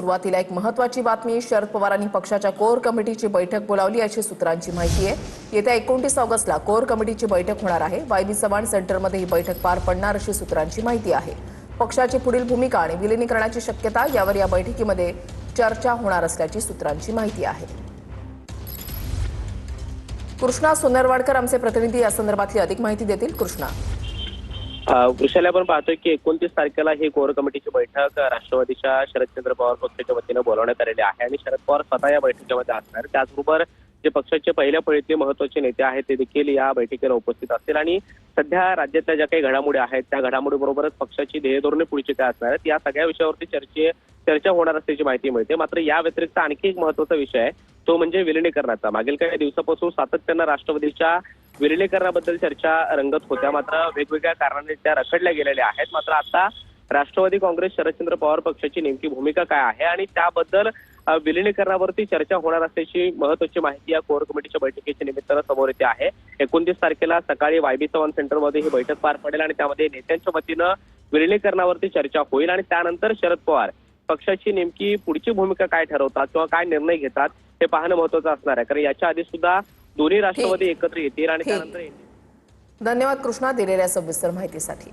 सुरुवातीला एक महत्त्वाची बातमी, शरद पवारांनी पक्षाच्या कोर कमिटीची बैठक बोलावली अशी सूत्रांची माहिती आहे। येत्या 29 ऑगस्टला कोर कमिटीची बैठक होणार आहे। वायबी चव्हाण सेंटरमध्ये ही बैठक पार पडणार अशी सूत्रांची माहिती आहे। पक्षाची पुढील भूमिका आणि विलीनीकरणाची शक्यता यावर या बैठकीमध्ये चर्चा होणार असल्याची सूत्रांची माहिती आहे। कृष्णा सोनरवाडकर आमचे प्रतिनिधी या संदर्भातली अधिक माहिती देतील। कृष्णा, वृषाली, आपण पाहतोय की 29 तारखेला ही कोर कमिटीची बैठक राष्ट्रवादीच्या शरदचंद्र पवार पक्षाच्या वतीनं बोलावण्यात आलेली आहे आणि शरद पवार स्वतः या बैठकीमध्ये असणार। त्याचबरोबर जे पक्षाचे पहिल्या फळीतले महत्त्वाचे नेते आहेत ते देखील या बैठकीला उपस्थित असतील आणि सध्या राज्यातल्या ज्या काही घडामोडी आहेत त्या घडामोडीबरोबरच पक्षाची ध्येयधोरणे पुढची काय असणार आहेत या सगळ्या विषयावरती चर्चा होणार असल्याची माहिती मिळते। मात्र या व्यतिरिक्त आणखी एक महत्त्वाचा विषय आहे तो म्हणजे विलिनीकरणाचा। मागील काही दिवसापासून सातत्यानं राष्ट्रवादीच्या विलिनीकरणाबद्दल चर्चा रंगत होत्या, मात्र वेगवेगळ्या कारणांनी त्या रखडल्या गेलेल्या आहेत। मात्र आता राष्ट्रवादी काँग्रेस शरदचंद्र पवार पक्षाची नेमकी भूमिका काय आहे आणि त्याबद्दल विलिनीकरणावरती चर्चा होणार असल्याची महत्त्वाची माहिती या कोर कमिटीच्या बैठकीच्या निमित्तानं समोर येते आहे। 29 तारखेला सकाळी वायबी चव्हाण सेंटरमध्ये ही बैठक पार पडेल आणि त्यामध्ये नेत्यांच्या वतीनं विलिनीकरणावरती चर्चा होईल आणि त्यानंतर शरद पवार पक्षाची नेमकी पुढची भूमिका काय ठरवतात किंवा काय निर्णय घेतात हे पाहणं महत्त्वाचं असणार आहे, कारण याच्या आधी सुद्धा दोन्ही राष्ट्रवादी एकत्र येतील आणि त्यानंतर धन्यवाद कृष्णा दिलेल्या सविस्तर माहितीसाठी।